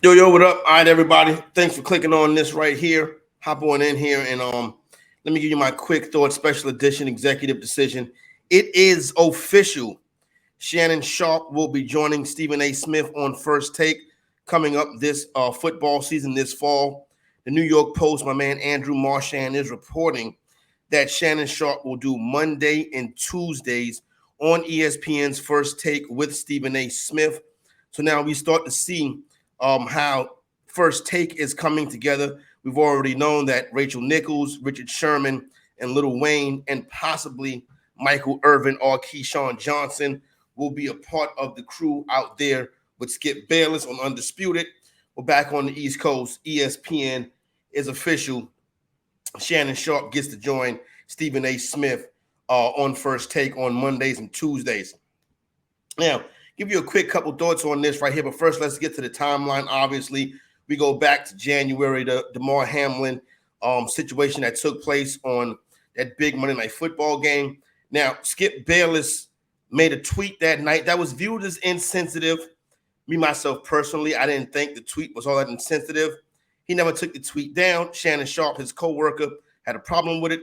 Yo, what up? All right, everybody. Thanks for clicking on this right here. Hop on in here and let me give you my quick thought special edition executive decision. It is official. Shannon Sharpe will be joining Stephen A. Smith on First Take coming up this football season this fall. The New York Post, my man Andrew Marchand is reporting that Shannon Sharpe will do Monday and Tuesdays on ESPN's First Take with Stephen A. Smith. So now we start to see how First Take is coming together. We've already known that Rachel Nichols, Richard Sherman, and Lil Wayne, and possibly Micheal Irvin or Keyshawn Johnson will be a part of the crew out there with Skip Bayless on Undisputed. We're back on the East Coast. ESPN is official. Shannon Sharpe gets to join Stephen A. Smith on First Take on Mondays and Tuesdays. Now, give you a quick couple thoughts on this right here, but first let's get to the timeline. Obviously, we go back to January, the Damar Hamlin situation that took place on that big Monday Night Football game. Now, Skip Bayless made a tweet that night that was viewed as insensitive. Me, myself, personally, I didn't think the tweet was all that insensitive. He never took the tweet down. Shannon Sharpe, his co-worker, had a problem with it.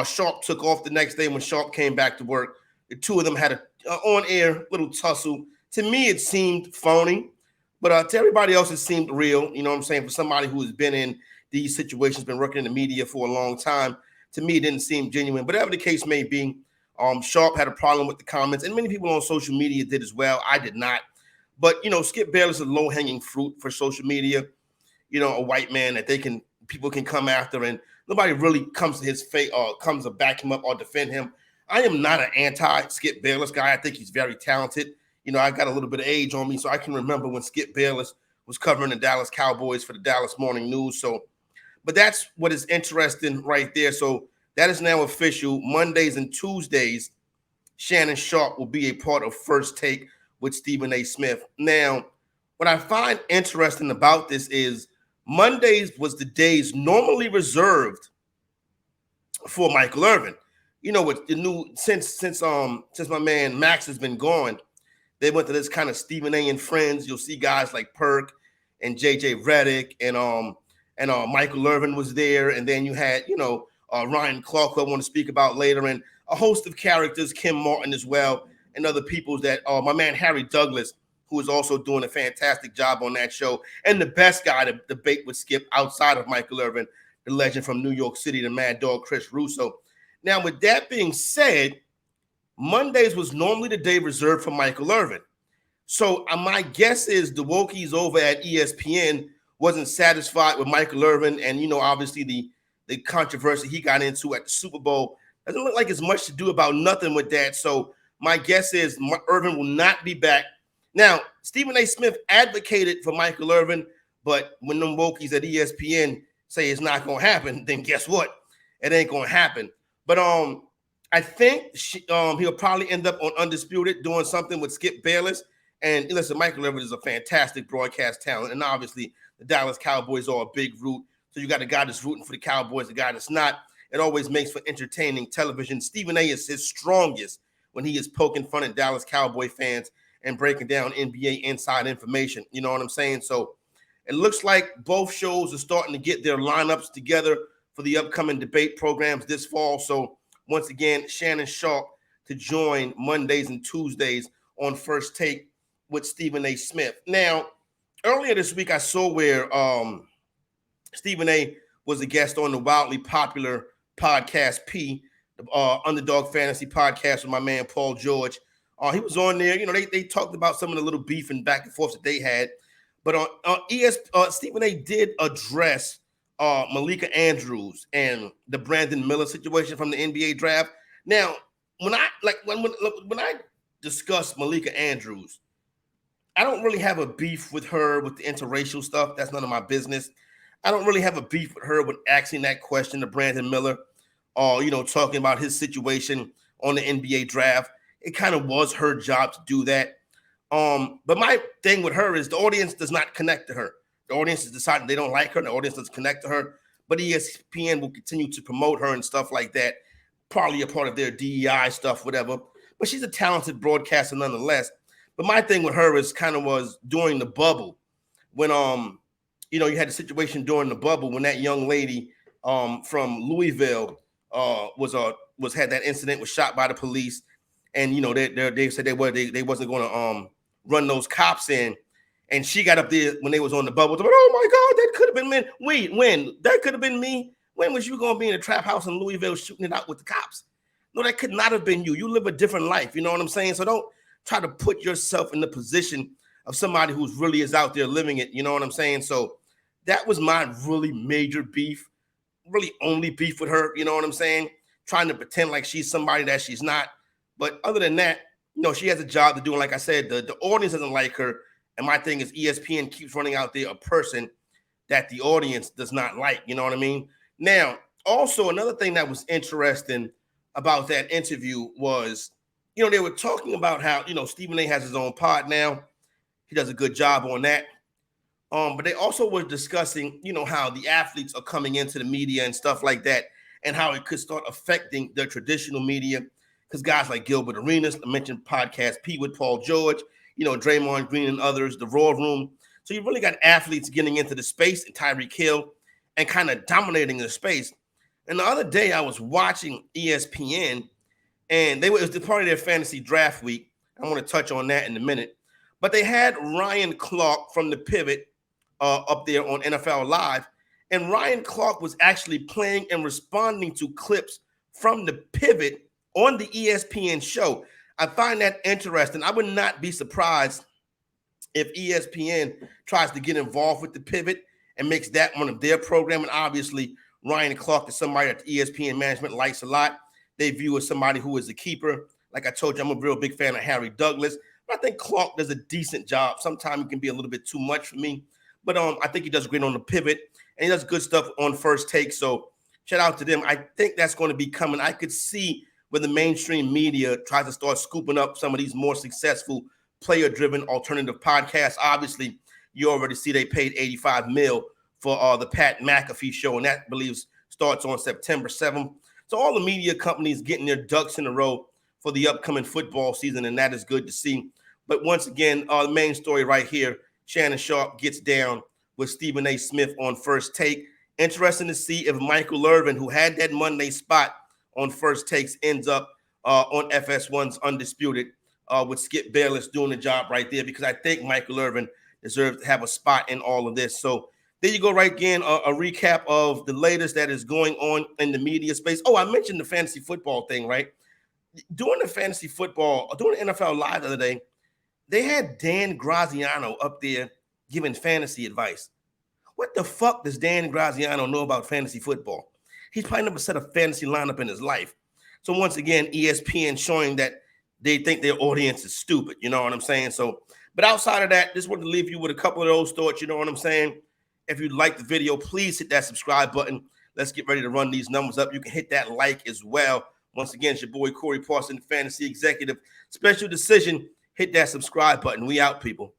Sharpe took off the next day when Sharpe came back to work. The two of them had a on-air little tussle. To me, it seemed phony, but to everybody else, it seemed real. You know what I'm saying? For somebody who has been in these situations, been working in the media for a long time, to me, it didn't seem genuine. But whatever the case may be, Sharpe had a problem with the comments, and many people on social media did as well. I did not. But, Skip Bayless is a low-hanging fruit for social media. A white man that people can come after, and nobody really comes to his face or comes to back him up or defend him. I am not an anti-Skip Bayless guy. I think he's very talented. I got a little bit of age on me, so I can remember when Skip Bayless was covering the Dallas Cowboys for the Dallas Morning News. So, but that's what is interesting right there. So that is now official. Mondays and Tuesdays, Shannon Sharpe will be a part of First Take with Stephen A. Smith. Now, what I find interesting about this is Mondays was the days normally reserved for Micheal Irvin. With the new since my man Max has been gone, they went to this kind of Stephen A. and Friends. You'll see guys like Perk and JJ Redick and Micheal Irvin was there, and then you had Ryan Clark, who I want to speak about later, and a host of characters, Kim Martin as well, and other people that my man Harry Douglas, who is also doing a fantastic job on that show, and the best guy to debate with Skip outside of Micheal Irvin, the legend from New York City, the Mad Dog Chris Russo. Now, with that being said, Mondays was normally the day reserved for Micheal Irvin. So my guess is the Wokies over at ESPN wasn't satisfied with Micheal Irvin, and obviously the controversy he got into at the Super Bowl. Doesn't look like it's much to do about nothing with that. So my guess is Irvin will not be back. Now, Stephen A. Smith advocated for Micheal Irvin, but when them Wokies at ESPN say it's not going to happen, then guess what? It ain't going to happen. But I think he'll probably end up on Undisputed doing something with Skip Bayless. And listen, Micheal Irvin is a fantastic broadcast talent. And obviously, the Dallas Cowboys are a big root. So you got a guy that's rooting for the Cowboys, a guy that's not. It always makes for entertaining television. Stephen A. is his strongest when he is poking fun at Dallas Cowboy fans and breaking down NBA inside information. You know what I'm saying? So it looks like both shows are starting to get their lineups together for the upcoming debate programs this fall. So once again, Shannon Sharpe to join Mondays and Tuesdays on First Take with Stephen A. Smith. Now, earlier this week, I saw where Stephen A. was a guest on the wildly popular podcast P, the Underdog Fantasy Podcast with my man Paul George. He was on there. They talked about some of the little beef and back and forth that they had. But on Stephen A. did address Malika Andrews and the Brandon Miller situation from the NBA draft. Now, when I discuss Malika Andrews, I don't really have a beef with her with the interracial stuff. That's none of my business. I don't really have a beef with her with asking that question to Brandon Miller, or talking about his situation on the NBA draft. It kind of was her job to do that. But my thing with her is the audience does not connect to her. The audience has decided they don't like her. The audience doesn't connect to her. But ESPN will continue to promote her and stuff like that. Probably a part of their DEI stuff, whatever. But she's a talented broadcaster nonetheless. But my thing with her is kind of was during the bubble. when you know, you had a situation during the bubble when that young lady from Louisville had that incident, was shot by the police, and you know they said they wasn't going to run those cops in, and she got up there when they was on the bubble. But, oh my God, that could have been me. Wait, when that could have been me? When was you going to be in a trap house in Louisville shooting it out with the cops? No, that could not have been you. You live a different life. You know what I'm saying? So don't try to put yourself in the position of somebody who's really is out there living it. You know what I'm saying? So that was my really major beef, really only beef with her. You know what I'm saying? Trying to pretend like she's somebody that she's not. But other than that, you know, she has a job to do. And like I said, the audience doesn't like her. And my thing is ESPN keeps running out there a person that the audience does not like. You know what I mean? Now, also another thing that was interesting about that interview was, you know, they were talking about how, you know, Stephen A has his own pod now. He does a good job on that. But they also were discussing, you know, how the athletes are coming into the media and stuff like that, and how it could start affecting the traditional media. Because guys like Gilbert Arenas, I mentioned podcast P with Paul George, you know, Draymond Green and others, the Raw Room. So you really got athletes getting into the space, and Tyreek Hill, and kind of dominating the space. And the other day I was watching ESPN, and it was the part of their fantasy draft week. I want to touch on that in a minute. But they had Ryan Clark from the Pivot up there on NFL Live. And Ryan Clark was actually playing and responding to clips from the Pivot on the ESPN show. I find that interesting. I would not be surprised if ESPN tries to get involved with the Pivot and makes that one of their program. And obviously, Ryan Clark is somebody that the ESPN management likes a lot. They view as somebody who is a keeper. Like I told you, I'm a real big fan of Harry Douglas. But I think Clark does a decent job. Sometimes it can be a little bit too much for me. But I think he does great on the Pivot. And he does good stuff on First Take. So shout out to them. I think that's going to be coming. I could see where the mainstream media tries to start scooping up some of these more successful player-driven alternative podcasts. Obviously, you already see they paid $85 million for the Pat McAfee show, and that, I believe, starts on September 7th. So all the media companies getting their ducks in a row for the upcoming football season, and that is good to see. But once again, the main story right here, Shannon Sharpe gets down with Stephen A. Smith on First Take. Interesting to see if Micheal Irvin, who had that Monday spot on First Takes, ends up on FS1's Undisputed with Skip Bayless doing the job right there, because I think Micheal Irvin deserves to have a spot in all of this. So there you go, right again, a recap of the latest that is going on in the media space. Oh, I mentioned the fantasy football thing, right? During the fantasy football, during the NFL Live the other day, they had Dan Graziano up there giving fantasy advice. What the fuck does Dan Graziano know about fantasy football? He's probably never set a fantasy lineup in his life. So once again, ESPN showing that they think their audience is stupid. You know what I'm saying? So, but outside of that, just wanted to leave you with a couple of those thoughts. You know what I'm saying? If you like the video, please hit that subscribe button. Let's get ready to run these numbers up. You can hit that like as well. Once again, it's your boy Corey Parson, Fantasy Executive. Special decision. Hit that subscribe button. We out, people.